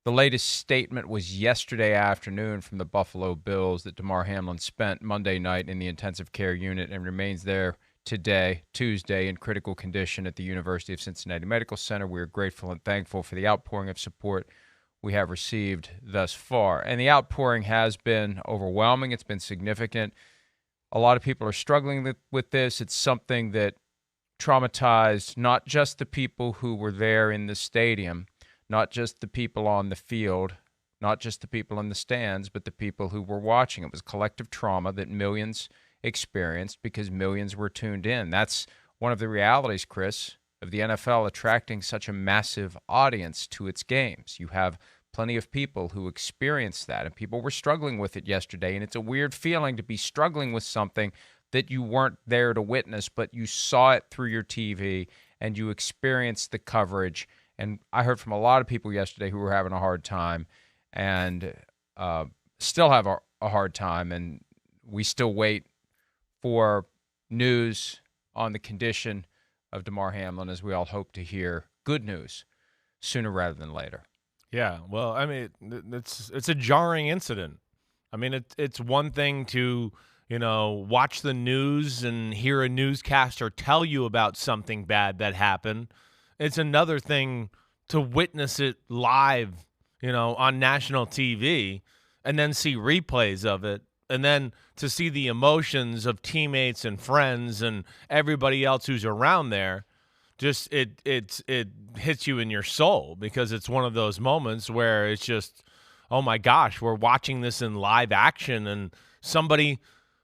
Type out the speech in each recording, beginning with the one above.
The latest statement was yesterday afternoon from the Buffalo Bills that Damar Hamlin spent Monday night in the intensive care unit and remains there today, Tuesday, in critical condition at the University of Cincinnati Medical Center. We are grateful and thankful for the outpouring of support we have received thus far. And the outpouring has been overwhelming. It's been significant. A lot of people are struggling with this. It's something that traumatized not just the people who were there in the stadium, not just the people on the field, not just the people in the stands, but the people who were watching. It was collective trauma that millions experienced because millions were tuned in. That's one of the realities, Chris, of the NFL attracting such a massive audience to its games. You have plenty of people who experience that, and people were struggling with it yesterday, and it's a weird feeling to be struggling with something that you weren't there to witness, but you saw it through your TV, and you experienced the coverage. And I heard from a lot of people yesterday who were having a hard time and still have a hard time, and we still wait for news on the condition of Damar Hamlin, as we all hope to hear good news sooner rather than later. Yeah, well, I mean, it's a jarring incident. I mean, it's one thing to, watch the news and hear a newscaster tell you about something bad that happened. It's another thing to witness it live, on national TV and then see replays of it, and then to see the emotions of teammates and friends and everybody else who's around there. Just it hits you in your soul, because it's one of those moments where it's just, oh my gosh, we're watching this in live action and somebody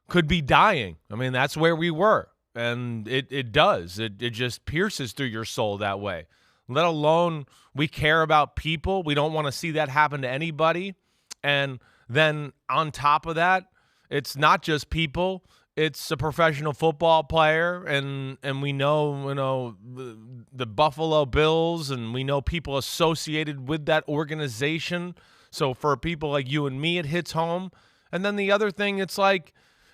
could be dying. I mean, that's where we were. And it does. It just pierces through your soul that way. Let alone, we care about people. We don't want to see that happen to anybody. And then on top of that, it's not just people. It's a professional football player, and we know, the Buffalo Bills, and we know people associated with that organization. So for people like you and me, it hits home. And then the other thing, it's like,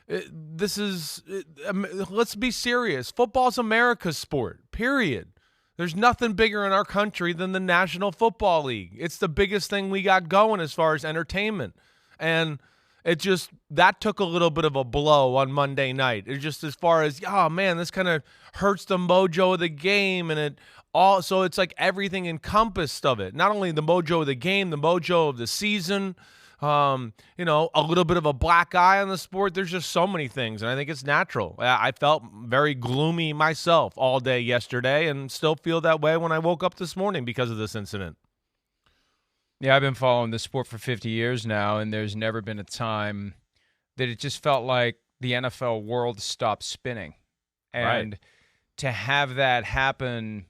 let's be serious. Football's America's sport, period. There's nothing bigger in our country than the National Football League. It's the biggest thing we got going as far as entertainment. And that took a little bit of a blow on Monday night. It's just as far as, oh man, this kind of hurts the mojo of the game, and so it's like everything encompassed of it. Not only the mojo of the game, the mojo of the season, a little bit of a black eye on the sport. There's just so many things, and I think it's natural. I felt very gloomy myself all day yesterday, and still feel that way when I woke up this morning because of this incident. Yeah, I've been following this sport for 50 years now, and there's never been a time that it just felt like the NFL world stopped spinning. And Right. To have that happen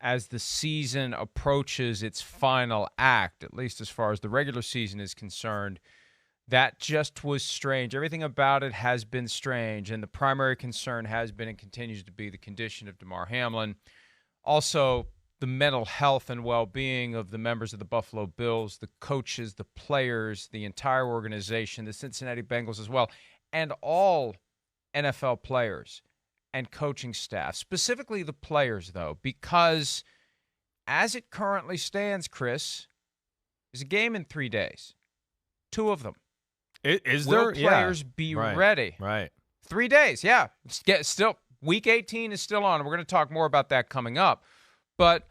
as the season approaches its final act, at least as far as the regular season is concerned, that just was strange. Everything about it has been strange, and the primary concern has been and continues to be the condition of Damar Hamlin. Also, the mental health and well-being of the members of the Buffalo Bills, the coaches, the players, the entire organization, the Cincinnati Bengals as well, and all NFL players and coaching staff, specifically the players, though, because as it currently stands, Chris, there's a game in 3 days. 2 of them. Will there? Players be ready? Right. 3 days, yeah. Still, Week 18 is still on. We're going to talk more about that coming up. But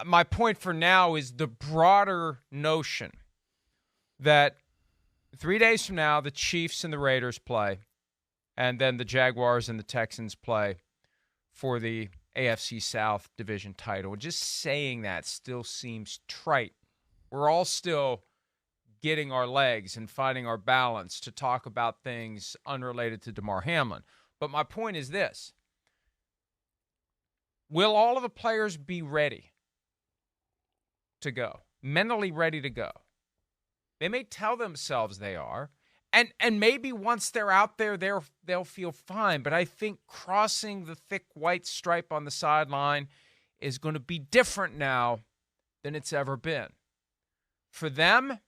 my point for now is the broader notion that 3 days from now, the Chiefs and the Raiders play, and then the Jaguars and the Texans play for the AFC South division title. Just saying that still seems trite. We're all still getting our legs and finding our balance to talk about things unrelated to Damar Hamlin. But my point is this. Will all of the players be ready to go, mentally ready to go? They may tell themselves they are, and maybe once they're out there, they'll feel fine. But I think crossing the thick white stripe on the sideline is going to be different now than it's ever been. For them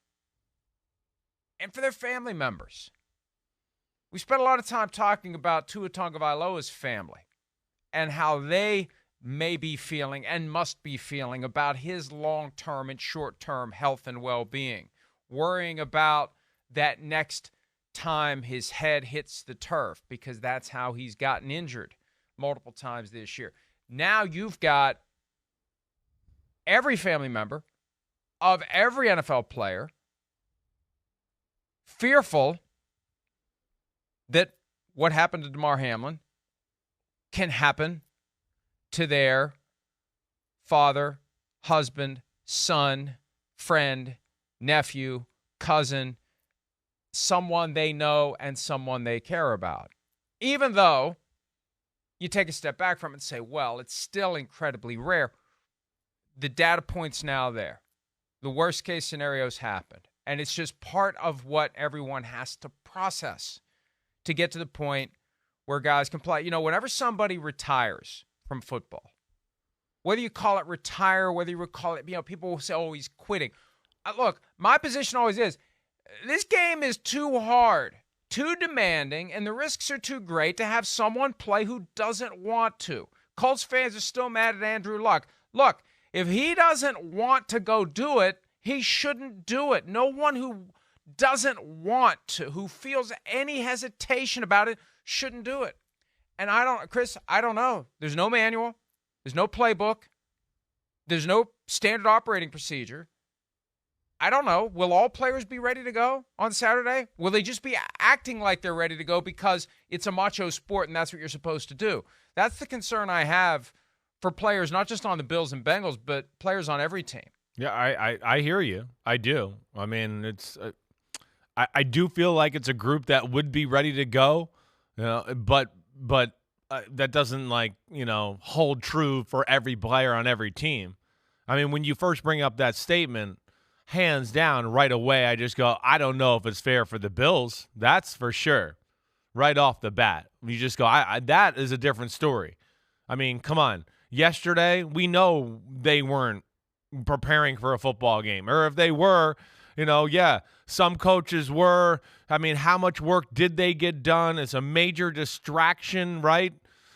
and for their family members. We spent a lot of time talking about Tua Tagovailoa's family and how they may be feeling and must be feeling about his long-term and short-term health and well-being, worrying about that next time his head hits the turf, because that's how he's gotten injured multiple times this year. Now you've got every family member of every NFL player fearful that what happened to Damar Hamlin can happen to their father, husband, son, friend, nephew, cousin, someone they know and someone they care about. Even though you take a step back from it and say, well, it's still incredibly rare. The data point's now there. The worst case scenarios happened. And it's just part of what everyone has to process to get to the point where guys can play. You know, whenever somebody retires from football, whether you call it retire, whether you call it, people will say, oh, he's quitting. Look, my position always is, this game is too hard, too demanding, and the risks are too great to have someone play who doesn't want to. Colts fans are still mad at Andrew Luck. Look, if he doesn't want to go do it, he shouldn't do it. No one who doesn't want to, who feels any hesitation about it, shouldn't do it. And Chris, I don't know. There's no manual. There's no playbook. There's no standard operating procedure. I don't know. Will all players be ready to go on Saturday? Will they just be acting like they're ready to go because it's a macho sport and that's what you're supposed to do? That's the concern I have for players, not just on the Bills and Bengals, but players on every team. Yeah, I hear you. I do. I mean, it's I do feel like it's a group that would be ready to go, but that doesn't hold true for every player on every team. I mean, when you first bring up that statement, hands down, right away, I just go, I don't know if it's fair for the Bills. That's for sure. Right off the bat, you just go, that is a different story. I mean, come on. Yesterday, we know they weren't preparing for a football game. Or if they were, some coaches were. I mean, how much work did they get done? It's a major distraction, right?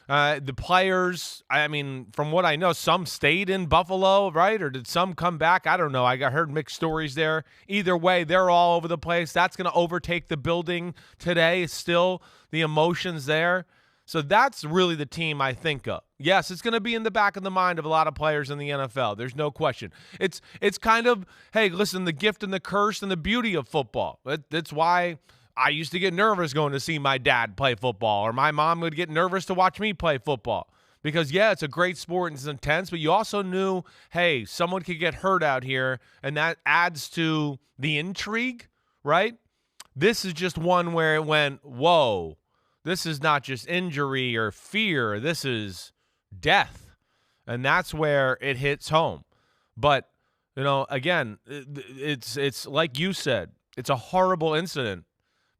The players, I mean, from what I know, some stayed in Buffalo, right? Or did some come back? I don't know. I heard mixed stories there. Either way, they're all over the place. That's going to overtake the building today. Still, the emotions there. So that's really the team I think of. Yes, it's going to be in the back of the mind of a lot of players in the NFL. There's no question. It's kind of, hey, listen, the gift and the curse and the beauty of football. That's why I used to get nervous going to see my dad play football, or my mom would get nervous to watch me play football. Because, yeah, it's a great sport and it's intense, but you also knew, hey, someone could get hurt out here, and that adds to the intrigue, right? This is just one where it went, whoa. This is not just injury or fear. This is death. And that's where it hits home. But, again, it's like you said, it's a horrible incident.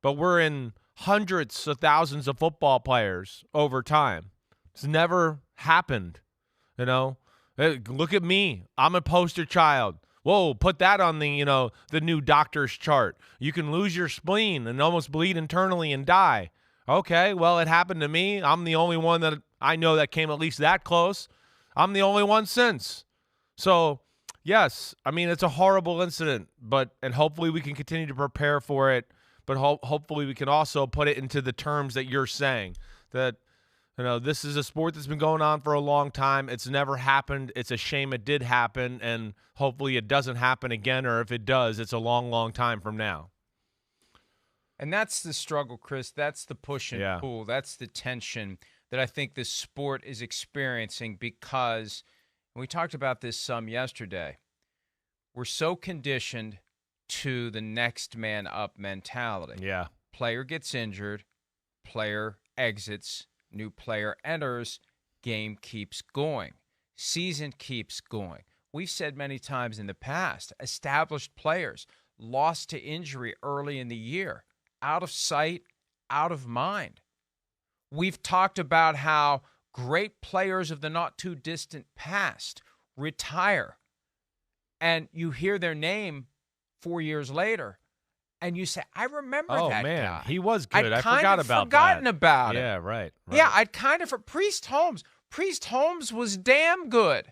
But we're in hundreds of thousands of football players over time. It's never happened. Hey, look at me. I'm a poster child. Whoa, put that on the new doctor's chart. You can lose your spleen and almost bleed internally and die. Okay, well, it happened to me. I'm the only one that I know that came at least that close. I'm the only one since. So, yes, I mean, it's a horrible incident, and hopefully we can continue to prepare for it, but hopefully we can also put it into the terms that you're saying, that, this is a sport that's been going on for a long time. It's never happened. It's a shame it did happen, and hopefully it doesn't happen again, or if it does, it's a long, long time from now. And that's the struggle, Chris. That's the push and pull. That's the tension that I think this sport is experiencing, because, and we talked about this some yesterday, we're so conditioned to the next man up mentality. Yeah. Player gets injured, player exits, new player enters, game keeps going, season keeps going. We've said many times in the past, established players lost to injury early in the year. Out of sight, out of mind. We've talked about how great players of the not-too-distant past retire, and you hear their name 4 years later, and you say, I remember that man, guy. He was good. I forgot about forgotten that. about it. Yeah, right. Yeah, I'd kind of – Priest Holmes. Priest Holmes was damn good,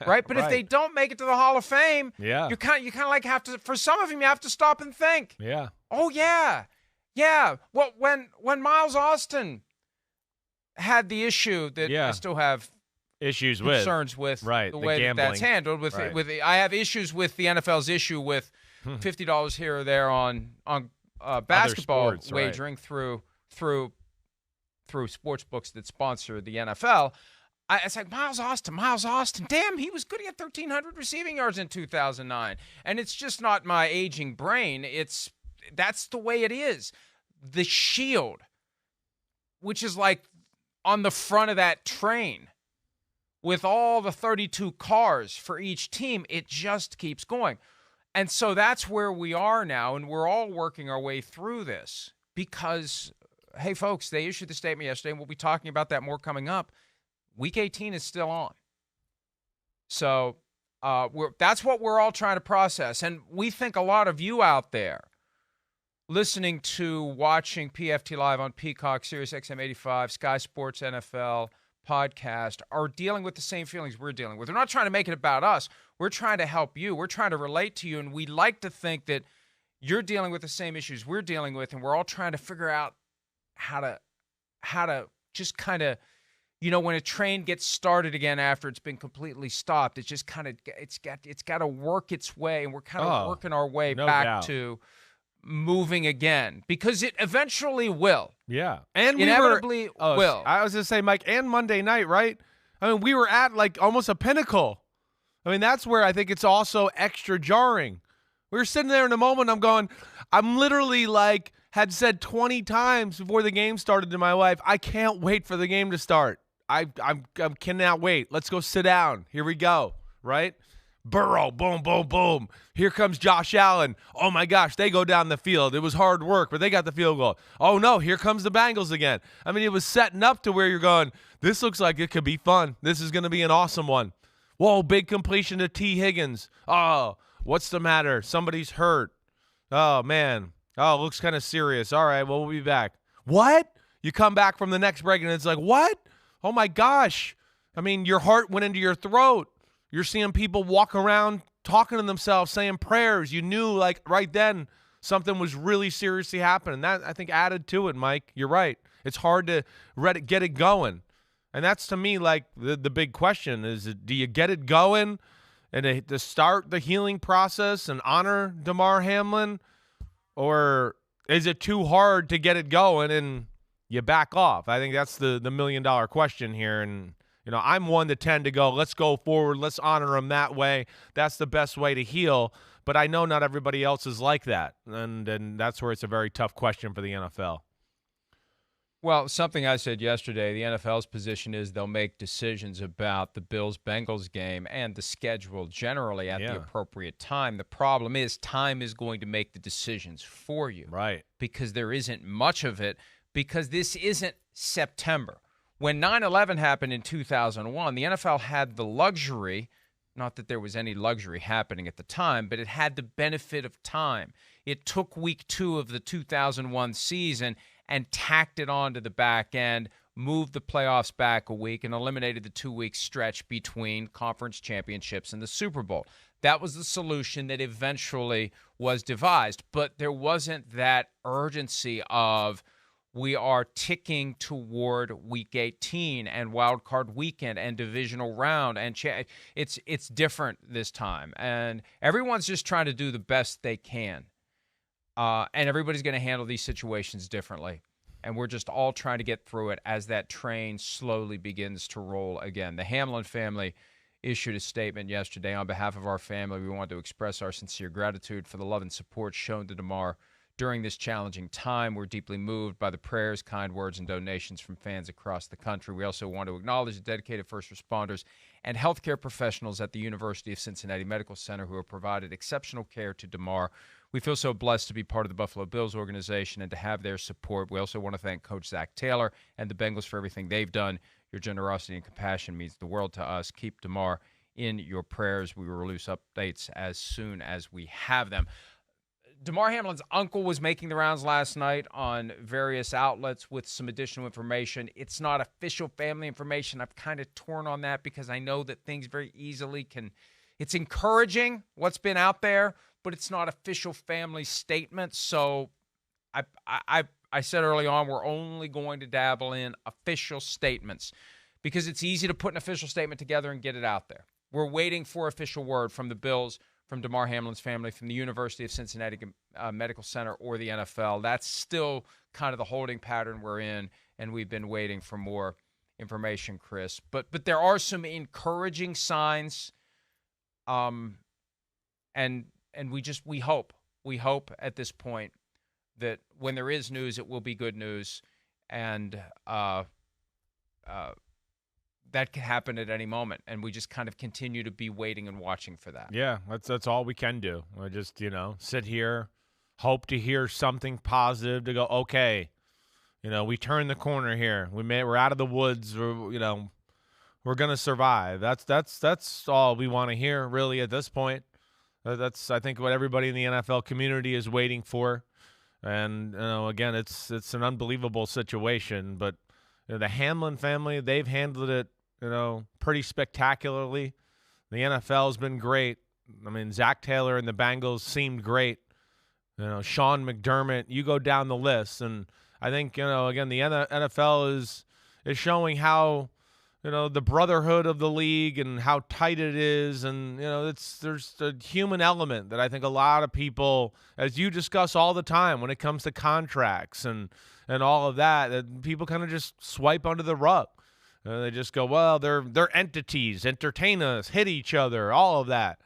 right? But if they don't make it to the Hall of Fame, you kind of like have to. For some of them, you have to stop and think. Yeah. Oh yeah. Well, when Miles Austin had the issue that I still have concerns with the way that's handled. I have issues with the NFL's issue with $50 here or there on basketball wagering through sports books that sponsor the NFL. It's like Miles Austin. Damn, he was good. He had 1,300 receiving yards in 2009, and it's just not my aging brain. That's the way it is. The shield, which is like on the front of that train with all the 32 cars for each team, it just keeps going. And so that's where we are now, and we're all working our way through this because, hey, folks, they issued the statement yesterday, and we'll be talking about that more coming up. Week 18 is still on. So that's what we're all trying to process. And we think a lot of you out there listening to, watching PFT Live on Peacock, Sirius XM 85, Sky Sports NFL podcast are dealing with the same feelings we're dealing with. We're not trying to make it about us. We're trying to help you. We're trying to relate to you. And we like to think that you're dealing with the same issues we're dealing with. And we're all trying to figure out how to just kind of, when a train gets started again after it's been completely stopped, it's just kind of, it's got to work its way. And we're kind of working our way back to moving again, because it eventually will. Yeah. And inevitably will. I was going to say, Mike, and Monday night, right? I mean, we were at like almost a pinnacle. I mean, that's where I think it's also extra jarring. We were sitting there in a moment, I'm literally like, had said 20 times before the game started to my wife, I can't wait for the game to start. I cannot wait. Let's go sit down. Here we go, right? Burrow, boom, boom, boom. Here comes Josh Allen. Oh, my gosh, they go down the field. It was hard work, but they got the field goal. Oh, no, here comes the Bengals again. I mean, it was setting up to where you're going, this looks like it could be fun. This is going to be an awesome one. Whoa, big completion to T. Higgins. Oh, what's the matter? Somebody's hurt. Oh, man. Oh, it looks kind of serious. All right, well, we'll be back. What? You come back from the next break, and it's like, what? Oh, my gosh. I mean, your heart went into your throat. You're seeing people walk around talking to themselves, saying prayers. You knew, like, right then something was really seriously happening. That, I think, added to it, Mike. You're right. It's hard to get it going. And that's, to me, like, the big question is, do you get it going and to start the healing process and honor Damar Hamlin? Or is it too hard to get it going and you back off? I think that's the $1 million question here. And, I'm 1 to 10 to go, let's go forward. Let's honor him that way. That's the best way to heal. But I know not everybody else is like that. And that's where it's a very tough question for the NFL. Well, something I said yesterday, the NFL's position is they'll make decisions about the Bills-Bengals game and the schedule generally at the appropriate time. The problem is time is going to make the decisions for you. Right. Because there isn't much of it, because this isn't September. When 9/11 happened in 2001, the NFL had the luxury, not that there was any luxury happening at the time, but it had the benefit of time. It took week 2 of the 2001 season and tacked it on to the back end, moved the playoffs back a week, and eliminated the 2-week stretch between conference championships and the Super Bowl. That was the solution that eventually was devised. But there wasn't that urgency of we are ticking toward Week 18 and Wild Card Weekend and Divisional Round. And it's different this time. And everyone's just trying to do the best they can. And everybody's going to handle these situations differently. And we're just all trying to get through it as that train slowly begins to roll again. The Hamlin family issued a statement yesterday. On behalf of our family, we want to express our sincere gratitude for the love and support shown to Damar during this challenging time. We're deeply moved by the prayers, kind words, and donations from fans across the country. We also want to acknowledge the dedicated first responders and healthcare professionals at the University of Cincinnati Medical Center who have provided exceptional care to Damar. We feel so blessed to be part of the Buffalo Bills organization and to have their support. We also want to thank Coach Zach Taylor and the Bengals for everything they've done. Your generosity and compassion means the world to us. Keep Damar in your prayers. We will release updates as soon as we have them. Damar Hamlin's uncle was making the rounds last night on various outlets with some additional information. It's not official family information. I've kind of torn on that because I know that things very easily can – it's encouraging what's been out there, but it's not official family statements. So I said early on we're only going to dabble in official statements because it's easy to put an official statement together and get it out there. We're waiting for official word from the Bills, from Damar Hamlin's family, from the University of Cincinnati Medical Center, or the NFL. That's still kind of the holding pattern we're in, and we've been waiting for more information, Chris. But there are some encouraging signs, and we hope at this point that when there is news, it will be good news, and that could happen at any moment, and we just kind of continue to be waiting and watching for that. Yeah, that's all we can do. We just, sit here, hope to hear something positive to go, okay, we turned the corner here. We're out of the woods. We're going to survive. That's all we want to hear really at this point. That's, I think, what everybody in the NFL community is waiting for. And, again, it's an unbelievable situation, but the Hamlin family, they've handled it, pretty spectacularly. The NFL's been great. I mean, Zach Taylor and the Bengals seemed great. Sean McDermott, you go down the list. And I think, again, the NFL is showing how, the brotherhood of the league and how tight it is. And, there's a human element that I think a lot of people, as you discuss all the time when it comes to contracts and all of that people kind of just swipe under the rug. They just go, well, they're entities, entertain us, hit each other, all of that.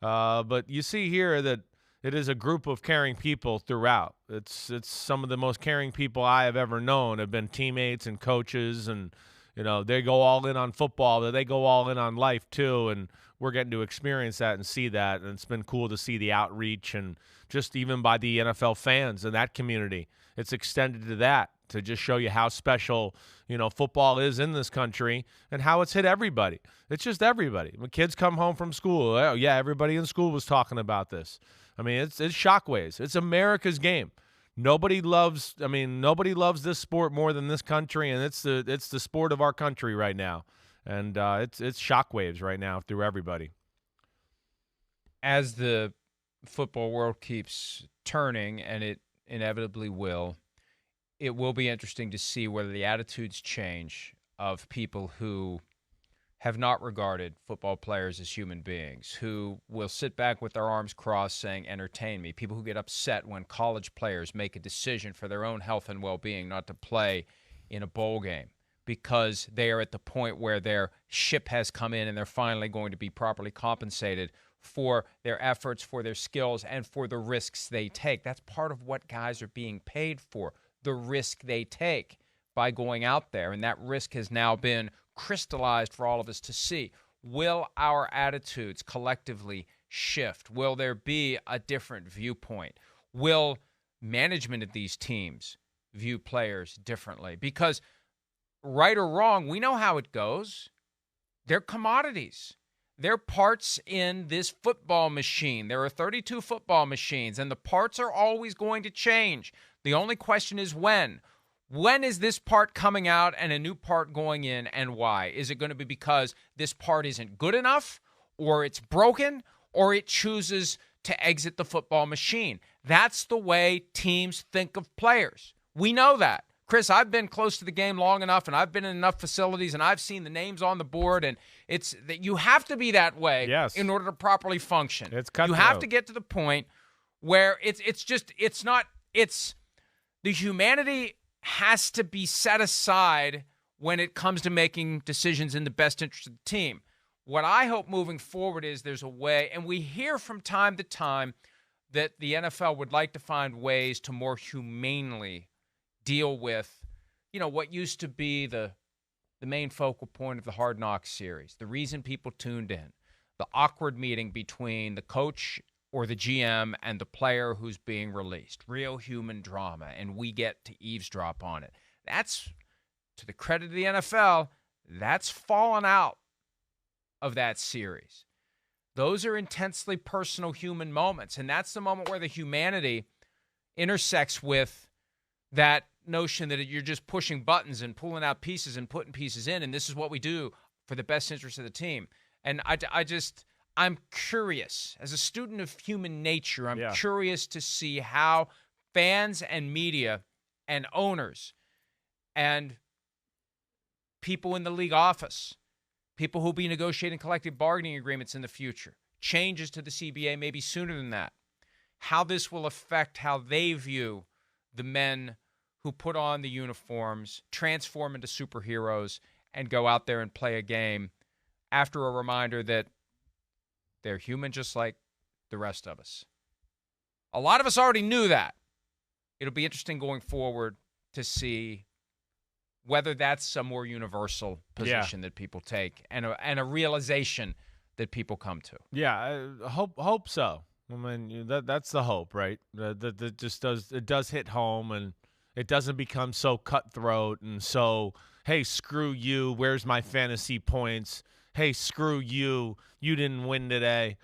But you see here that it is a group of caring people throughout. It's some of the most caring people I have ever known have been teammates and coaches, and they go all in on football, but they go all in on life too, and we're getting to experience that and see that, and it's been cool to see the outreach and just even by the NFL fans in that community. It's extended to that to just show you how special, football is in this country and how it's hit everybody. It's just everybody. When kids come home from school, oh, yeah, everybody in school was talking about this. I mean, it's shockwaves. It's America's game. Nobody loves this sport more than this country, and it's the sport of our country right now. And it's shockwaves right now through everybody. As the football world keeps turning, and it inevitably will, it will be interesting to see whether the attitudes change of people who have not regarded football players as human beings, who will sit back with their arms crossed saying, entertain me, people who get upset when college players make a decision for their own health and well-being not to play in a bowl game because they are at the point where their ship has come in and they're finally going to be properly compensated for their efforts, for their skills, and for the risks they take. That's part of what guys are being paid for, the risk they take by going out there. And that risk has now been crystallized for all of us to see. Will our attitudes collectively shift? Will there be a different viewpoint? Will management of these teams view players differently? Because right or wrong, we know how it goes. They're commodities. They're parts in this football machine. There are 32 football machines, and the parts are always going to change. The only question is when. When is this part coming out and a new part going in, and why? Is it going to be because this part isn't good enough, or it's broken, or it chooses to exit the football machine? That's the way teams think of players. We know that. Chris, I've been close to the game long enough, and I've been in enough facilities, and I've seen the names on the board, and it's that you have to be that way in order to properly function. It's cutthroat. You have to get to the point where it's the humanity has to be set aside when it comes to making decisions in the best interest of the team. What I hope moving forward is there's a way, and we hear from time to time that the NFL would like to find ways to more humanely deal with, what used to be the main focal point of the Hard Knocks series, the reason people tuned in, the awkward meeting between the coach or the GM and the player who's being released, real human drama, and we get to eavesdrop on it. That's, to the credit of the NFL, that's fallen out of that series. Those are intensely personal human moments. And that's the moment where the humanity intersects with that notion that you're just pushing buttons and pulling out pieces and putting pieces in, and this is what we do for the best interest of the team. And I'm curious. As a student of human nature, I'm curious to see how fans and media and owners and people in the league office, people who will be negotiating collective bargaining agreements in the future, changes to the CBA maybe sooner than that, how this will affect how they view the men who put on the uniforms, transform into superheroes, and go out there and play a game after a reminder that they're human just like the rest of us. A lot of us already knew that. It'll be interesting going forward to see whether that's a more universal position that people take and a realization that people come to. Yeah, I hope so. I mean, that's the hope, right? That just does hit home, and it doesn't become so cutthroat and so, hey, screw you, where's my fantasy points? Hey, screw you, you didn't win today.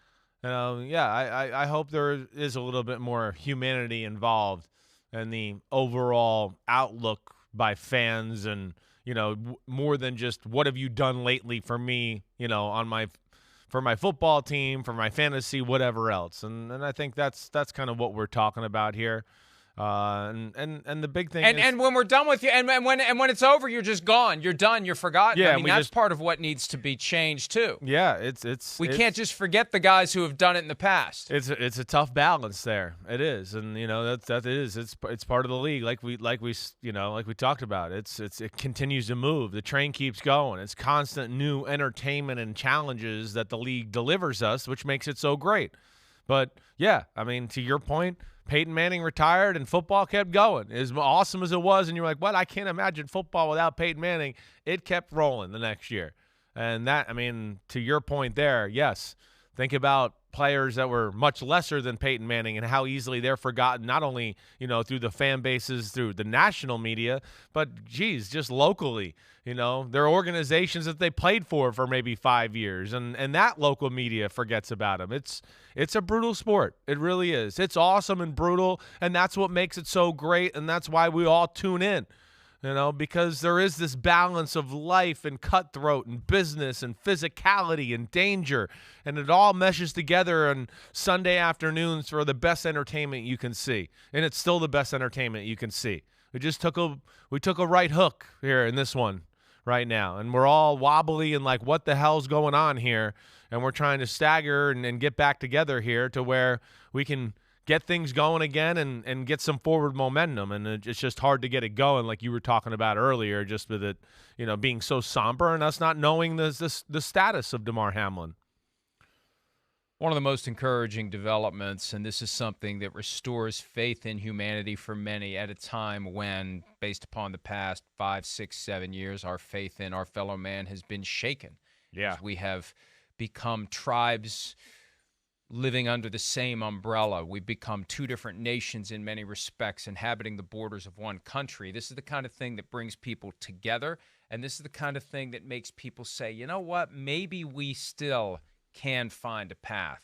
I hope there is a little bit more humanity involved in the overall outlook by fans, and more than just what have you done lately for me, for my football team, for my fantasy, whatever else. And I think that's kind of what we're talking about here. And the big thing is, and when we're done with you, and when it's over, you're just gone. You're done. You're forgotten. Yeah, I mean, that's part of what needs to be changed too. Yeah, we can't just forget the guys who have done it in the past. It's a tough balance there. It is, and that is. It's part of the league, like we talked about. It continues to move. The train keeps going. It's constant new entertainment and challenges that the league delivers us, which makes it so great. But yeah, I mean, to your point, Peyton Manning retired and football kept going. As awesome as it was, and you're like, what? I can't imagine football without Peyton Manning. It kept rolling the next year. And that, I mean, to your point there, yes, think about players that were much lesser than Peyton Manning and how easily they're forgotten, not only, through the fan bases, through the national media, but, geez, just locally. There are organizations that they played for maybe 5 years, and that local media forgets about them. It's a brutal sport. It really is. It's awesome and brutal, and that's what makes it so great, and that's why we all tune in. Because there is this balance of life and cutthroat and business and physicality and danger, and it all meshes together on Sunday afternoons for the best entertainment you can see, and it's still the best entertainment you can see. We took a right hook here in this one right now, and we're all wobbly and like, what the hell's going on here? And we're trying to stagger and get back together here to where we can get things going again and get some forward momentum. And it's just hard to get it going, like you were talking about earlier, just with it, being so somber and us not knowing the status of Damar Hamlin. One of the most encouraging developments, and this is something that restores faith in humanity for many at a time when, based upon the past 5, 6, 7 years, our faith in our fellow man has been shaken. Yeah. As we have become tribes living under the same umbrella. We've become two different nations in many respects, inhabiting the borders of one country. This is the kind of thing that brings people together, and this is the kind of thing that makes people say, you know what, maybe we still can find a path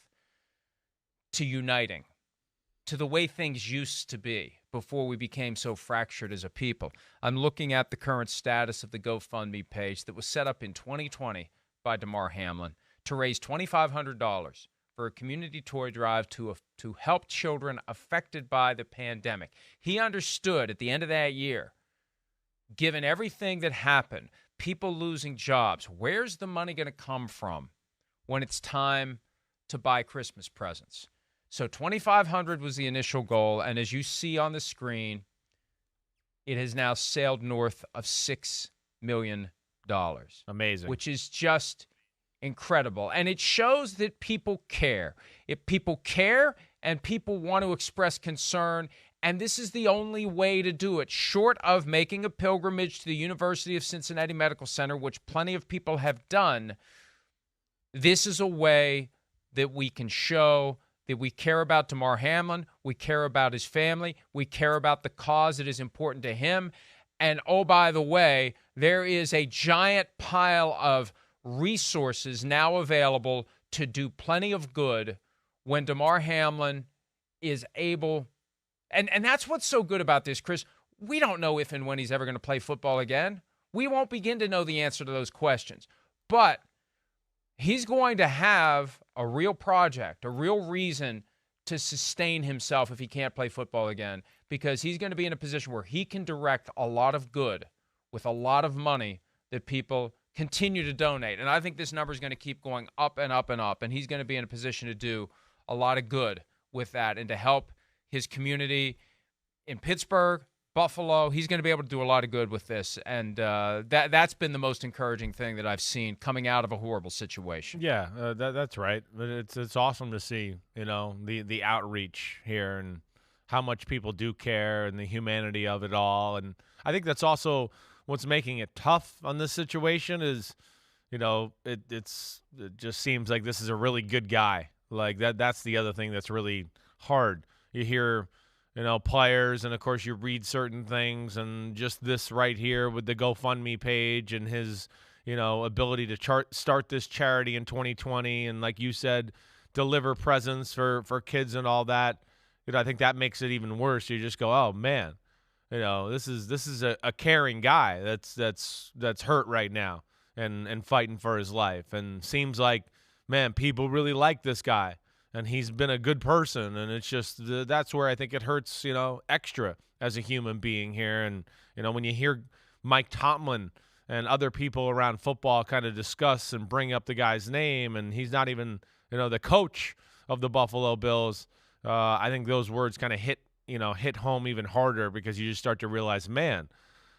to uniting, to the way things used to be before we became so fractured as a people. I'm looking at the current status of the GoFundMe page that was set up in 2020 by Damar Hamlin to raise $2,500 for a community toy drive to help children affected by the pandemic. He understood at the end of that year, given everything that happened, people losing jobs, where's the money going to come from when it's time to buy Christmas presents? So $2,500 was the initial goal, and as you see on the screen, it has now sailed north of $6 million. Amazing. Which is just incredible. And it shows that people care. If people care and people want to express concern, and this is the only way to do it, short of making a pilgrimage to the University of Cincinnati Medical Center, which plenty of people have done, this is a way that we can show that we care about Damar Hamlin, we care about his family, we care about the cause that is important to him. And oh, by the way, there is a giant pile of resources now available to do plenty of good when Damar Hamlin is able. And that's what's so good about this, Chris. We don't know if and when he's ever going to play football again. We won't begin to know the answer to those questions. But he's going to have a real project, a real reason to sustain himself if he can't play football again, because he's going to be in a position where he can direct a lot of good with a lot of money that people continue to donate. And I think this number is going to keep going up and up and up, and he's going to be in a position to do a lot of good with that and to help his community in Pittsburgh, Buffalo. He's going to be able to do a lot of good with this, and that's been the most encouraging thing that I've seen coming out of a horrible situation. Yeah, that's right. But it's awesome to see, the outreach here and how much people do care and the humanity of it all. And I think that's also what's making it tough on this situation is, it just seems like this is a really good guy. Like that's the other thing that's really hard. You hear, players, and of course you read certain things, and just this right here with the GoFundMe page and his, ability to start this charity in 2020, and like you said, deliver presents for kids and all that. I think that makes it even worse. You just go, oh man, this is a caring guy that's hurt right now and fighting for his life, and seems like, man, people really like this guy. And he's been a good person, and it's just that's where I think it hurts, extra as a human being here. And, when you hear Mike Tomlin and other people around football kind of discuss and bring up the guy's name, and he's not even, the coach of the Buffalo Bills, I think those words kind of hit home even harder, because you just start to realize, man,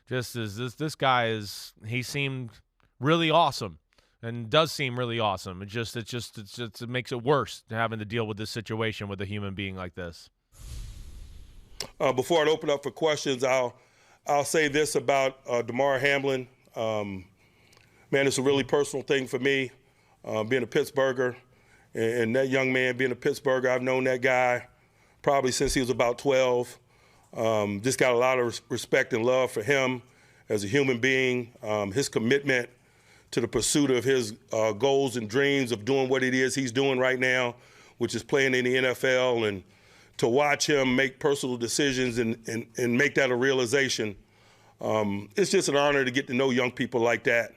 just as this guy he seemed really awesome. And does seem really awesome. It makes it worse having to deal with this situation with a human being like this. Before I open up for questions, I'll say this about Damar Hamlin. Man, it's a really personal thing for me, being a Pittsburgher, and that young man being a Pittsburgher. I've known that guy probably since he was about 12. Just got a lot of respect and love for him as a human being, his commitment to the pursuit of his goals and dreams of doing what it is he's doing right now, which is playing in the NFL, and to watch him make personal decisions and make that a realization. It's just an honor to get to know young people like that.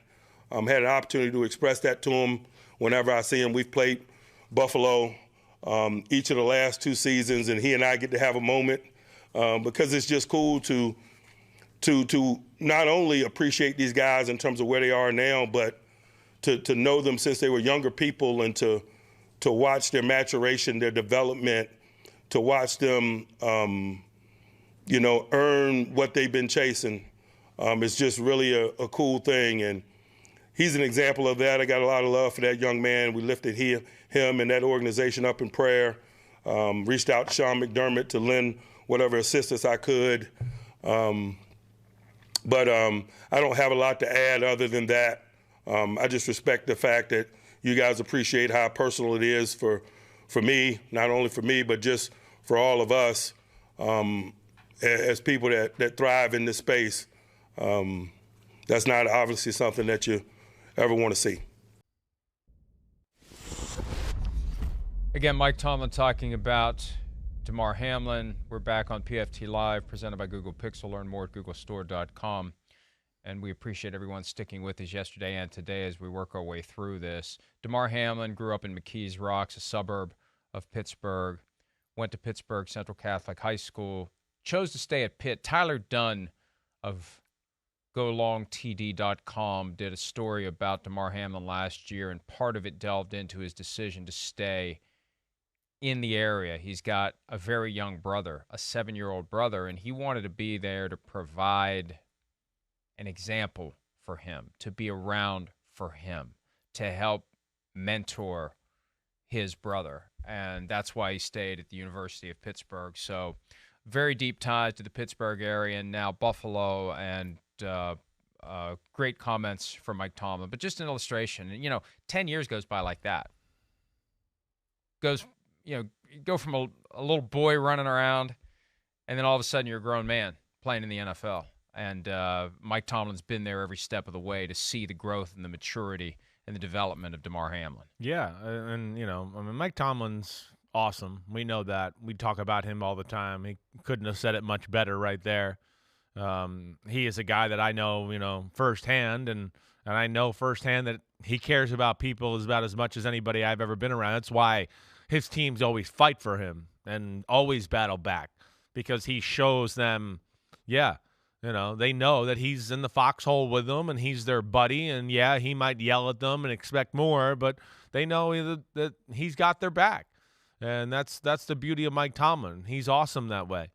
Had an opportunity to express that to him whenever I see him. We've played Buffalo each of the last 2 seasons, and he and I get to have a moment because it's just cool to not only appreciate these guys in terms of where they are now, but to know them since they were younger people, and to watch their maturation, their development, to watch them, earn what they've been chasing. It's just really a cool thing, and he's an example of that. I got a lot of love for that young man. We lifted him and that organization up in prayer, reached out to Sean McDermott to lend whatever assistance I could. But I don't have a lot to add other than that. I just respect the fact that you guys appreciate how personal it is for me, not only for me, but just for all of us as people that thrive in this space. That's not obviously something that you ever want to see. Again, Mike Tomlin talking about Damar Hamlin. We're back on PFT Live, presented by Google Pixel. Learn more at googlestore.com. And we appreciate everyone sticking with us yesterday and today as we work our way through this. Damar Hamlin grew up in McKees Rocks, a suburb of Pittsburgh, went to Pittsburgh Central Catholic High School, chose to stay at Pitt. Tyler Dunn of GoLongTD.com did a story about Damar Hamlin last year, and part of it delved into his decision to stay in the area. He's got a very young brother, a 7-year-old brother, and he wanted to be there to provide an example for him, to be around for him, to help mentor his brother. And that's why he stayed at the University of Pittsburgh. So very deep ties to the Pittsburgh area, and now Buffalo, and great comments from Mike Tomlin. But just an illustration, 10 years goes by like that. You go from a little boy running around, and then all of a sudden you're a grown man playing in the NFL. And Mike Tomlin's been there every step of the way to see the growth and the maturity in the development of Damar Hamlin. Yeah, and I mean, Mike Tomlin's awesome. We know that. We talk about him all the time. He couldn't have said it much better right there. He is a guy that I know, firsthand, and I know firsthand that he cares about people about as much as anybody I've ever been around. That's why his teams always fight for him and always battle back, because he shows them, they know that he's in the foxhole with them and he's their buddy, and he might yell at them and expect more, but they know that he's got their back. And that's the beauty of Mike Tomlin. He's awesome that way.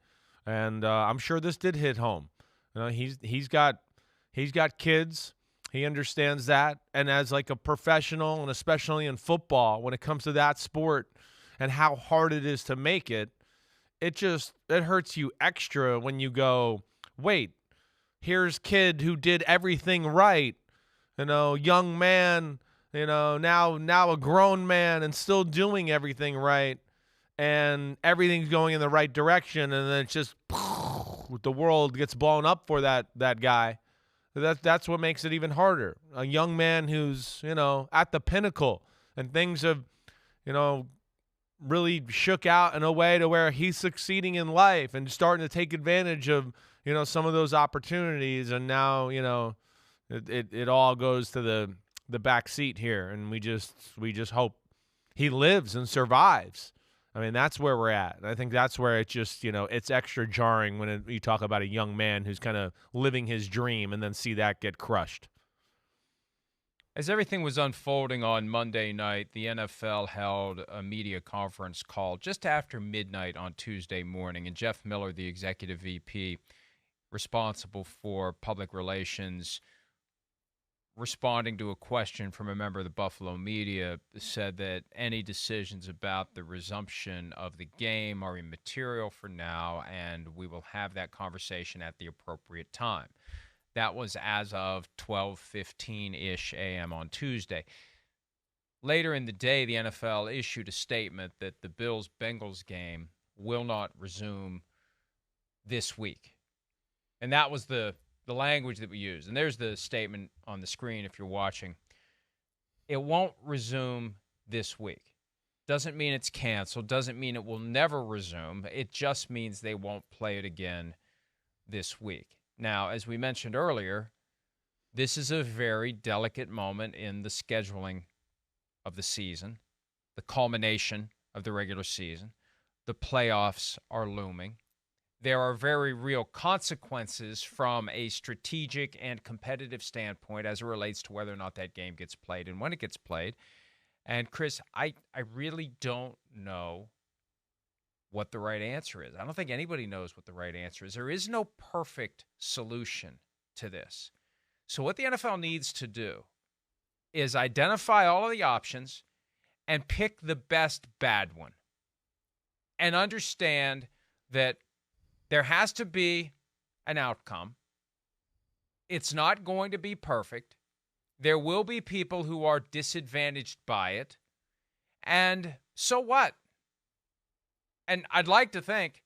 And I'm sure this did hit home. He's got kids. He understands that. And as like a professional, and especially in football, when it comes to that sport and how hard it is to make it, it hurts you extra when you go, wait, here's kid who did everything right, young man, now a grown man and still doing everything right, and everything's going in the right direction, and then it's just the world gets blown up for that guy. That's what makes it even harder. A young man who's, at the pinnacle, and things have, really shook out in a way to where he's succeeding in life and starting to take advantage of, some of those opportunities. And now, it all goes to the back seat here. And we just hope he lives and survives. I mean, that's where we're at. And I think that's where it just, it's extra jarring when you talk about a young man who's kind of living his dream and then see that get crushed. As everything was unfolding on Monday night, the NFL held a media conference call just after midnight on Tuesday morning, and Jeff Miller, the executive VP responsible for public relations, responding to a question from a member of the Buffalo media, said that any decisions about the resumption of the game are immaterial for now, and we will have that conversation at the appropriate time. That was as of 12:15-ish a.m. on Tuesday. Later in the day, the NFL issued a statement that the Bills-Bengals game will not resume this week. And that was the language that we used. And there's the statement on the screen if you're watching. It won't resume this week. Doesn't mean it's canceled. Doesn't mean it will never resume. It just means they won't play it again this week. Now, as we mentioned earlier, this is a very delicate moment in the scheduling of the season, the culmination of the regular season. The playoffs are looming. There are very real consequences from a strategic and competitive standpoint as it relates to whether or not that game gets played and when it gets played. And, Chris, I really don't know what the right answer is. I don't think anybody knows what the right answer is. There is no perfect solution to this. So what the NFL needs to do is identify all of the options and pick the best bad one, and understand that there has to be an outcome. It's not going to be perfect. There will be people who are disadvantaged by it. And so what? And I'd like to think,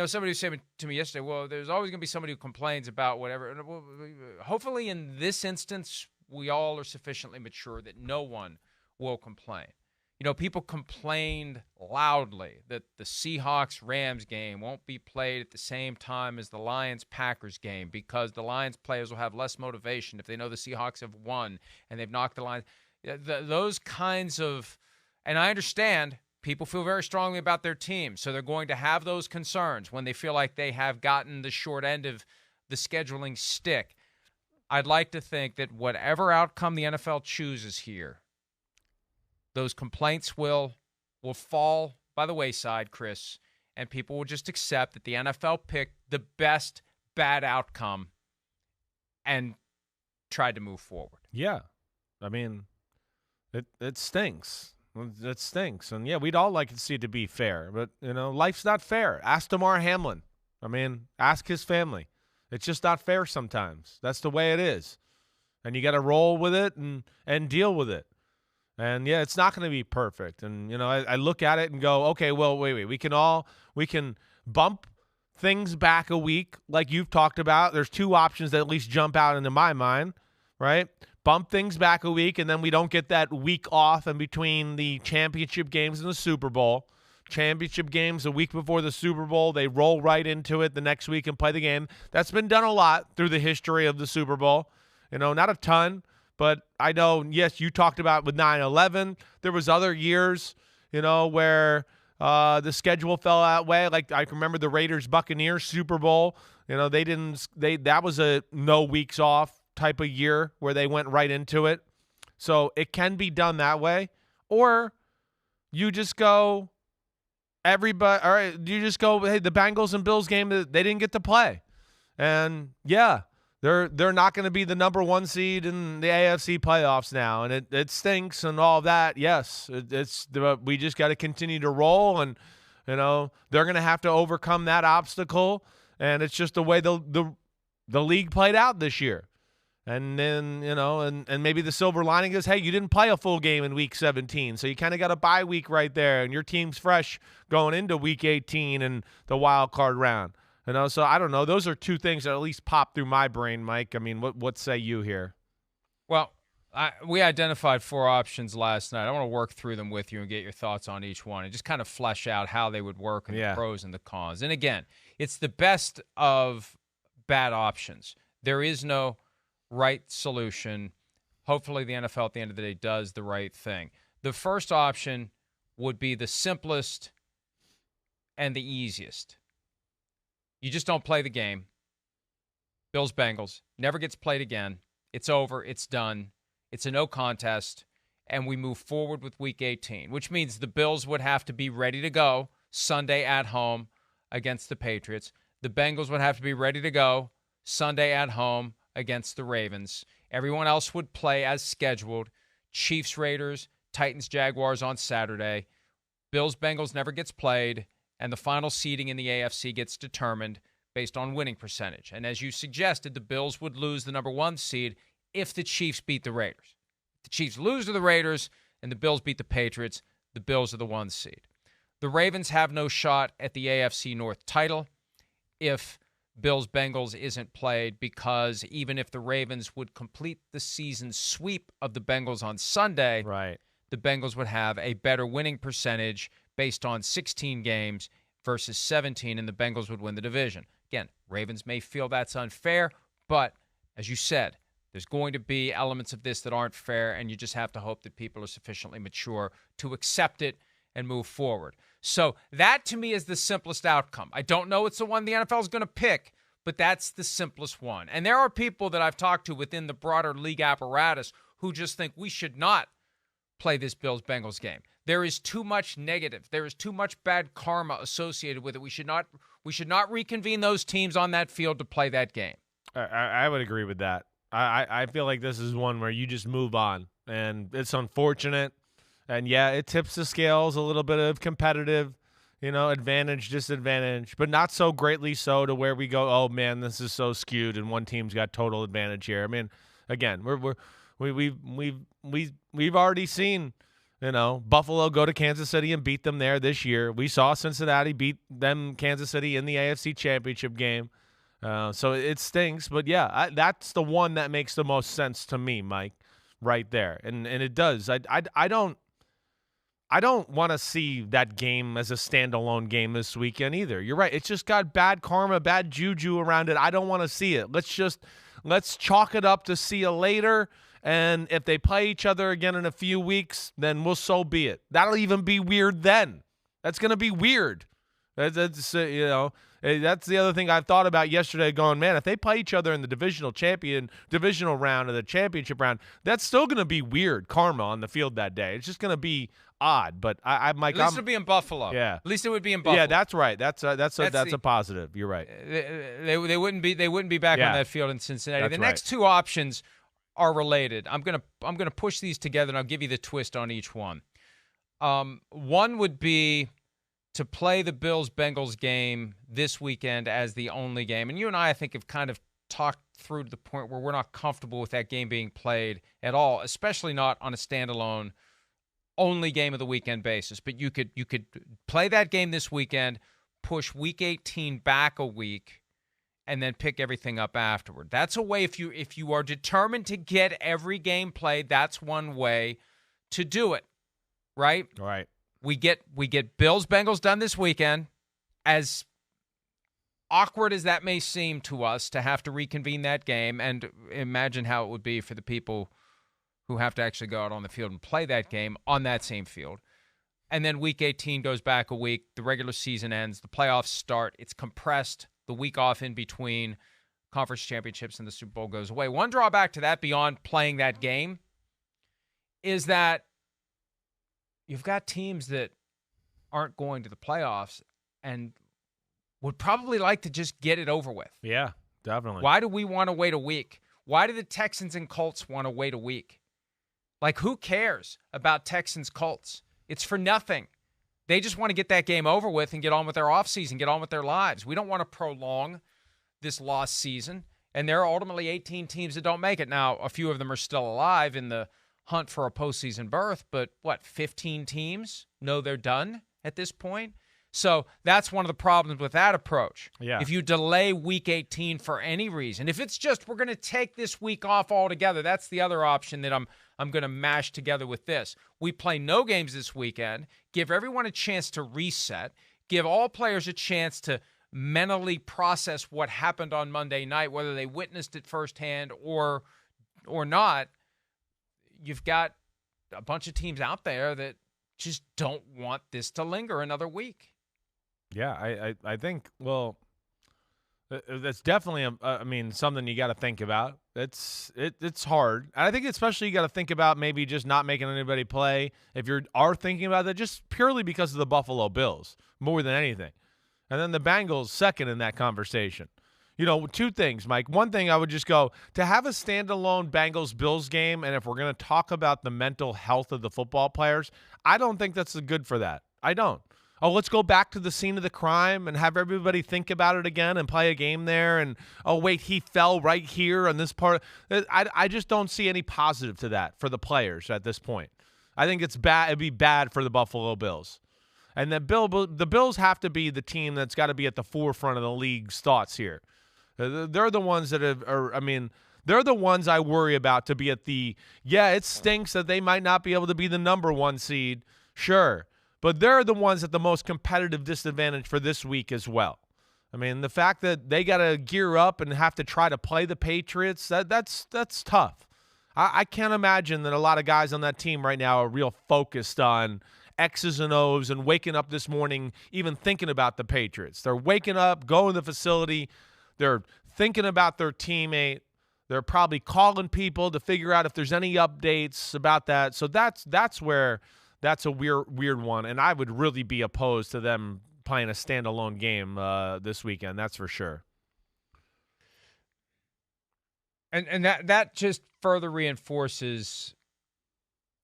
somebody was saying to me yesterday, well, there's always going to be somebody who complains about whatever. And hopefully in this instance, we all are sufficiently mature that no one will complain. People complained loudly that the Seahawks-Rams game won't be played at the same time as the Lions-Packers game because the Lions players will have less motivation if they know the Seahawks have won and they've knocked the Lions. Those kinds of, and I understand people feel very strongly about their team, so they're going to have those concerns when they feel like they have gotten the short end of the scheduling stick. I'd like to think that whatever outcome the NFL chooses here, those complaints will fall by the wayside, Chris, and people will just accept that the NFL picked the best bad outcome and tried to move forward. Yeah. I mean, it stinks. It stinks. And, we'd all like to see it to be fair. But, life's not fair. Ask Damar Hamlin. Ask his family. It's just not fair sometimes. That's the way it is. And you got to roll with it and deal with it. And, it's not going to be perfect. And, I look at it and go, okay, well, wait. We can bump things back a week like you've talked about. There's two options that at least jump out into my mind, right? bump things back a week, and then we don't get that week off in between the championship games and the Super Bowl. Championship games a week before the Super Bowl, they roll right into it the next week and play the game. That's been done a lot through the history of the Super Bowl. Not a ton, but I know, yes, you talked about with 9/11. There was other years, where the schedule fell that way. Like I remember the Raiders-Buccaneers Super Bowl. That was a no weeks off type of year where they went right into it. So it can be done that way. Or you just go, everybody, all right, you just go, hey, the Bengals and Bills game, they didn't get to play. And yeah, they're not going to be the number 1 seed in the AFC playoffs now. And it stinks and all that. Yes, we just got to continue to roll, and they're going to have to overcome that obstacle. And it's just the way the league played out this year. And then, and maybe the silver lining is, hey, you didn't play a full game in week 17, so you kind of got a bye week right there, and your team's fresh going into week 18 and the wild card round. So I don't know. Those are two things that at least pop through my brain, Mike. I mean, what say you here? Well, we identified 4 options last night. I want to work through them with you and get your thoughts on each one and just kind of flesh out how they would work and the pros and the cons. And again, it's the best of bad options. There is no right solution. Hopefully the NFL at the end of the day does the right thing. The first option would be the simplest and the easiest. You just don't play the game. Bills-Bengals never gets played again. It's over. It's done. It's a no contest, and we move forward with Week 18, which means the Bills would have to be ready to go Sunday at home against the Patriots. The Bengals would have to be ready to go Sunday at home against the Ravens. Everyone else would play as scheduled. Chiefs, Raiders, Titans, Jaguars on Saturday. Bills, Bengals never gets played, and the final seeding in the AFC gets determined based on winning percentage. And as you suggested, the Bills would lose the number 1 seed if the Chiefs beat the Raiders. If the Chiefs lose to the Raiders and the Bills beat the Patriots, the Bills are the 1 seed. The Ravens have no shot at the AFC North title if Bills-Bengals isn't played, because even if the Ravens would complete the season sweep of the Bengals on Sunday, right, the Bengals would have a better winning percentage based on 16 games versus 17, and the Bengals would win the division. Again, Ravens may feel that's unfair, but as you said, there's going to be elements of this that aren't fair, and you just have to hope that people are sufficiently mature to accept it and move forward. So that, to me, is the simplest outcome. I don't know it's the one the NFL is going to pick, but that's the simplest one. And there are people that I've talked to within the broader league apparatus who just think we should not play this Bills-Bengals game. There is too much negative. There is too much bad karma associated with it. We should not reconvene those teams on that field to play that game. I would agree with that. I feel like this is one where you just move on, and it's unfortunate. And, yeah, it tips the scales a little bit of competitive, advantage, disadvantage, but not so greatly so to where we go, oh, man, this is so skewed and one team's got total advantage here. I mean, again, we've already seen, Buffalo go to Kansas City and beat them there this year. We saw Cincinnati beat them, Kansas City, in the AFC Championship game. So it stinks, but, yeah, that's the one that makes the most sense to me, Mike, right there. And it does. I don't want to see that game as a standalone game this weekend either. You're right. It's just got bad karma, bad juju around it. I don't want to see it. Let's chalk it up to see you later. And if they play each other again in a few weeks, then so be it. That'll even be weird then. That's going to be weird. That's the other thing I've thought about yesterday, going, man, if they play each other in the divisional round or the championship round, that's still going to be weird karma on the field that day. It's just going to be odd. But I'm like, at least it'll be in Buffalo. Yeah, at least it would be in Buffalo. Yeah, that's right. That's a positive. You're right. They wouldn't be back on that field in Cincinnati. That's the next 2 options are related. I'm gonna push these together, and I'll give you the twist on each one. One would be to play the Bills-Bengals game this weekend as the only game. And you and I think, have kind of talked through to the point where we're not comfortable with that game being played at all, especially not on a standalone only game of the weekend basis. But you could play that game this weekend, push Week 18 back a week, and then pick everything up afterward. That's a way, if you are determined to get every game played, that's one way to do it, right? Right. We get Bills-Bengals done this weekend. As awkward as that may seem to us to have to reconvene that game, and imagine how it would be for the people who have to actually go out on the field and play that game on that same field. And then Week 18 goes back a week. The regular season ends. The playoffs start. It's compressed. The week off in between conference championships and the Super Bowl goes away. One drawback to that beyond playing that game is that you've got teams that aren't going to the playoffs and would probably like to just get it over with. Yeah, definitely. Why do we want to wait a week? Why do the Texans and Colts want to wait a week? Like, who cares about Texans-Colts? It's for nothing. They just want to get that game over with and get on with their offseason, get on with their lives. We don't want to prolong this lost season, and there are ultimately 18 teams that don't make it. Now, a few of them are still alive in the hunt for a postseason berth, but 15 teams know they're done at this point? So that's one of the problems with that approach. Yeah. If you delay Week 18 for any reason, if it's just we're going to take this week off altogether, that's the other option that I'm going to mash together with this. We play no games this weekend, give everyone a chance to reset, give all players a chance to mentally process what happened on Monday night, whether they witnessed it firsthand or not. You've got a bunch of teams out there that just don't want this to linger another week. Yeah, I think, well, that's definitely, something you got to think about. It's hard. And I think especially you got to think about maybe just not making anybody play if you are thinking about that, just purely because of the Buffalo Bills more than anything. And then the Bengals second in that conversation. You know, two things, Mike. One thing I would just go, to have a standalone Bengals-Bills game, and if we're going to talk about the mental health of the football players, I don't think that's good for that. I don't. Oh, let's go back to the scene of the crime and have everybody think about it again and play a game there. And, oh, wait, he fell right here on this part. I just don't see any positive to that for the players at this point. I think it's bad. It'd be bad for the Buffalo Bills. And the Bills have to be the team that's got to be at the forefront of the league's thoughts here. They're the ones that they're the ones I worry about to be at the, it stinks that they might not be able to be the number one seed. Sure. But they're the ones at the most competitive disadvantage for this week as well. I mean, the fact that they got to gear up and have to try to play the Patriots, that's tough. I can't imagine that a lot of guys on that team right now are real focused on X's and O's and waking up this morning even thinking about the Patriots. They're waking up, going to the facility. They're thinking about their teammate. They're probably calling people to figure out if there's any updates about that. So that's where that's a weird one, and I would really be opposed to them playing a standalone game this weekend. That's for sure. And that just further reinforces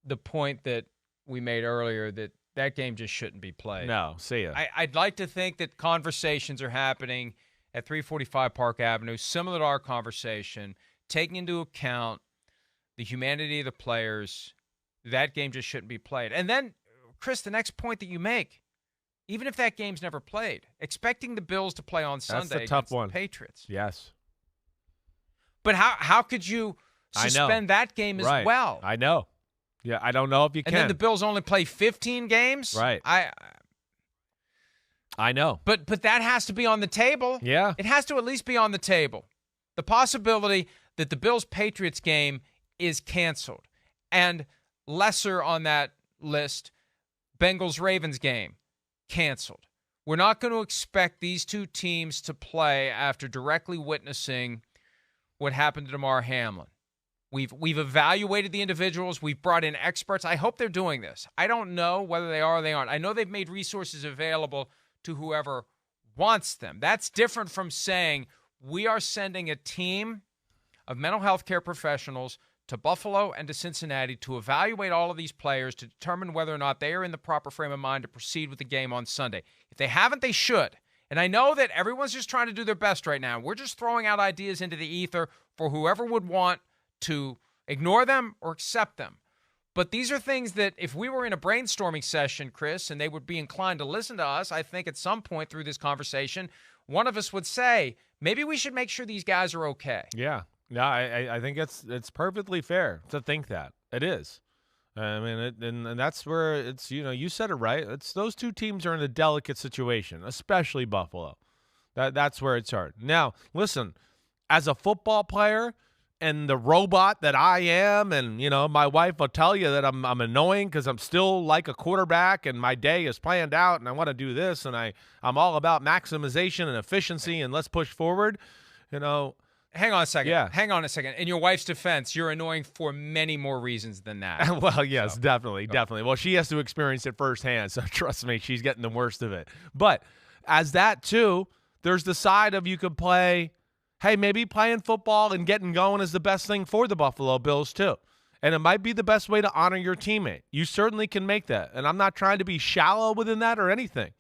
the point that we made earlier that game just shouldn't be played. No, see ya. I'd like to think that conversations are happening at 345 Park Avenue, similar to our conversation, taking into account the humanity of the players. That game just shouldn't be played. And then, Chris, the next point that you make, even if that game's never played, expecting the Bills to play on Sunday That's the tough against one. the Patriots. Yes. But how could you suspend that game as well? I know. Yeah, I don't know if you can. And then the Bills only play 15 games? Right. I know. But that has to be on the table. Yeah. It has to at least be on the table. The possibility that the Bills-Patriots game is canceled. And lesser on that list, Bengals-Ravens game, canceled. We're not going to expect these two teams to play after directly witnessing what happened to Damar Hamlin. We've evaluated the individuals. We've brought in experts. I hope they're doing this. I don't know whether they are or they aren't. I know they've made resources available to whoever wants them. That's different from saying we are sending a team of mental health care professionals to Buffalo and to Cincinnati to evaluate all of these players to determine whether or not they are in the proper frame of mind to proceed with the game on Sunday. If they haven't, they should. And I know that everyone's just trying to do their best right now. We're just throwing out ideas into the ether for whoever would want to ignore them or accept them. But these are things that if we were in a brainstorming session, Chris, and they would be inclined to listen to us, I think at some point through this conversation, one of us would say, maybe we should make sure these guys are okay. Yeah. Yeah, I think it's perfectly fair to think that. It is. I mean, and that's where it's, you said it right. It's those two teams are in a delicate situation, especially Buffalo. That's where it's hard. Now, listen, as a football player and the robot that I am, and, my wife will tell you that I'm annoying because I'm still like a quarterback and my day is planned out and I want to do this and I'm all about maximization and efficiency and let's push forward, Hang on a second. Yeah. Hang on a second. In your wife's defense, you're annoying for many more reasons than that. Well, yes, definitely. Well, she has to experience it firsthand, so trust me, she's getting the worst of it. But as that, too, there's the side of you could play, hey, maybe playing football and getting going is the best thing for the Buffalo Bills, too. And it might be the best way to honor your teammate. You certainly can make that. And I'm not trying to be shallow within that or anything.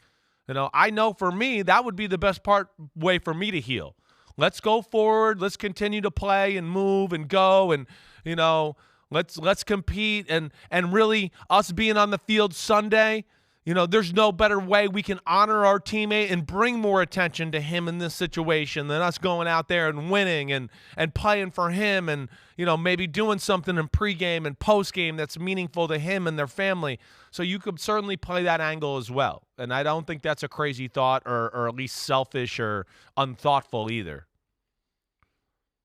I know for me, that would be the best way for me to heal. Let's go forward. Let's continue to play and move and go and, let's compete and really us being on the field Sunday, there's no better way we can honor our teammate and bring more attention to him in this situation than us going out there and winning and playing for him and, maybe doing something in pregame and postgame that's meaningful to him and their family. So you could certainly play that angle as well. And I don't think that's a crazy thought or at least selfish or unthoughtful either.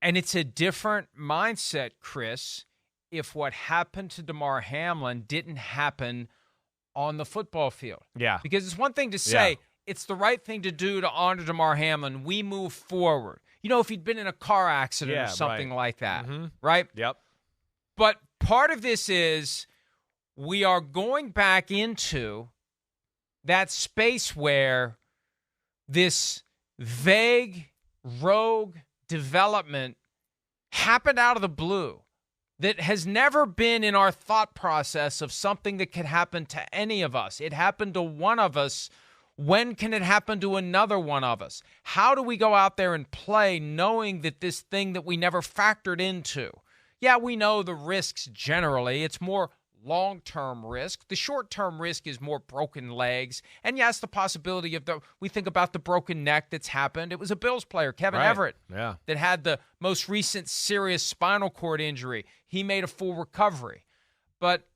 And it's a different mindset, Chris, if what happened to Damar Hamlin didn't happen on the football field. Yeah. Because it's one thing to say, it's the right thing to do to honor Damar Hamlin. We move forward. If he'd been in a car accident or something like that, right? Yep. But part of this is we are going back into that space where this vague, rogue development happened out of the blue that has never been in our thought process of something that could happen to any of us. It happened to one of us. When can it happen to another one of us? How do we go out there and play knowing that this thing that we never factored into? Yeah, we know the risks generally. It's more long-term risk. The short-term risk is more broken legs. And yes, the possibility of we think about the broken neck that's happened. It was a Bills player, Kevin Everett, that had the most recent serious spinal cord injury. He made a full recovery. But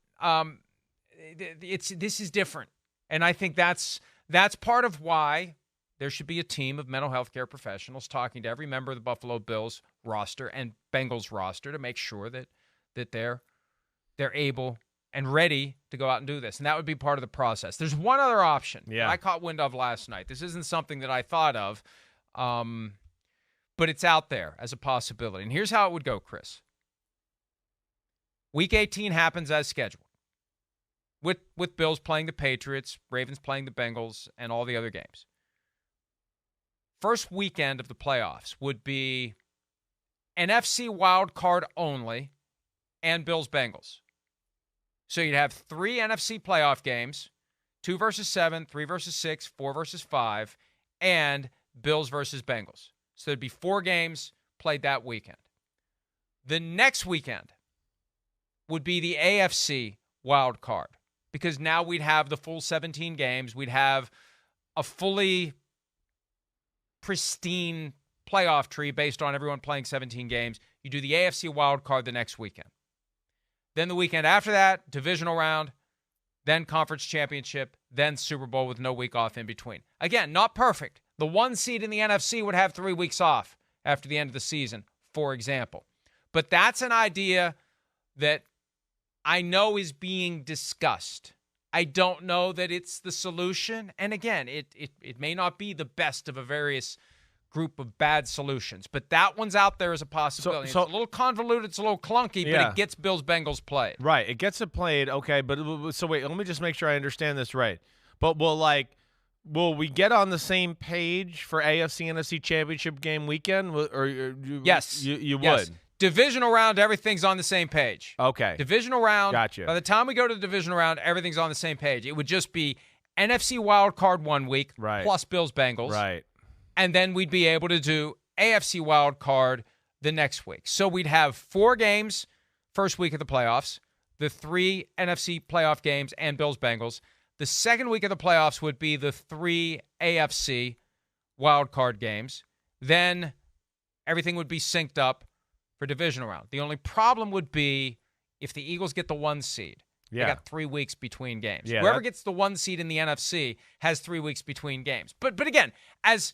this is different. And I think that's part of why there should be a team of mental health care professionals talking to every member of the Buffalo Bills roster and Bengals roster to make sure that they're able and ready to go out and do this. And that would be part of the process. There's one other option that I caught wind of last night. This isn't something that I thought of, but it's out there as a possibility. And here's how it would go, Chris. Week 18 happens as scheduled, with Bills playing the Patriots, Ravens playing the Bengals, and all the other games. First weekend of the playoffs would be NFC wild card only and Bills-Bengals. So you'd have 3 NFC playoff games, 2 versus 7, 3 versus 6, 4 versus 5, and Bills versus Bengals. So there'd be 4 games played that weekend. The next weekend would be the AFC wild card because now we'd have the full 17 games. We'd have a fully pristine playoff tree based on everyone playing 17 games. You do the AFC wild card the next weekend. Then the weekend after that, divisional round, then conference championship, then Super Bowl with no week off in between. Again, not perfect. The 1 seed in the NFC would have 3 weeks off after the end of the season, for example. But that's an idea that I know is being discussed. I don't know that it's the solution. And again, it may not be the best of a various group of bad solutions, but that one's out there as a possibility. So it's a little convoluted, it's a little clunky, but it gets Bills-Bengals played. Right, it gets it played, okay, but so wait, let me just make sure I understand this right. But will we get on the same page for AFC NFC Championship game weekend? Yes. You yes. would? Divisional round, everything's on the same page. Okay. Divisional round. Gotcha. By the time we go to the divisional round, everything's on the same page. It would just be NFC wild card 1 week, plus Bills-Bengals. Right. And then we'd be able to do AFC wild card the next week. So we'd have 4 games first week of the playoffs, the 3 NFC playoff games and Bills-Bengals. The second week of the playoffs would be the 3 AFC wildcard games. Then everything would be synced up for divisional round. The only problem would be if the Eagles get the 1 seed. Yeah. They got 3 weeks between games. Yeah, Whoever gets the 1 seed in the NFC has 3 weeks between games. But again, as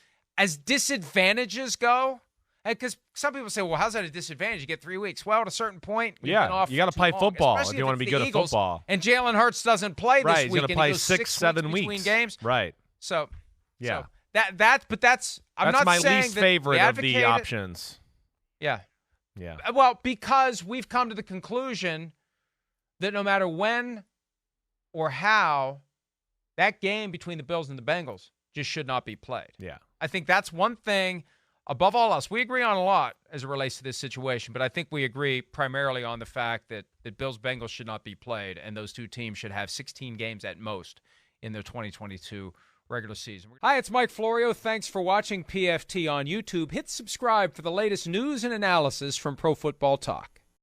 disadvantages go, because some people say, well, how's that a disadvantage? You get 3 weeks. Well, at a certain point, you got to play football if you want to be good at football. And Jalen Hurts doesn't play this He's week. going to play goes 6-7 weeks between games. Right. So, yeah. But that's I'm not my saying least that favorite of the it. options. Yeah. Yeah. Well, because we've come to the conclusion that no matter when or how, that game between the Bills and the Bengals just should not be played. Yeah. I think that's one thing above all else. We agree on a lot as it relates to this situation, but I think we agree primarily on the fact that Bills-Bengals should not be played, and those two teams should have 16 games at most in their 2022 regular season. Hi, it's Mike Florio. Thanks for watching PFT on YouTube. Hit subscribe for the latest news and analysis from Pro Football Talk.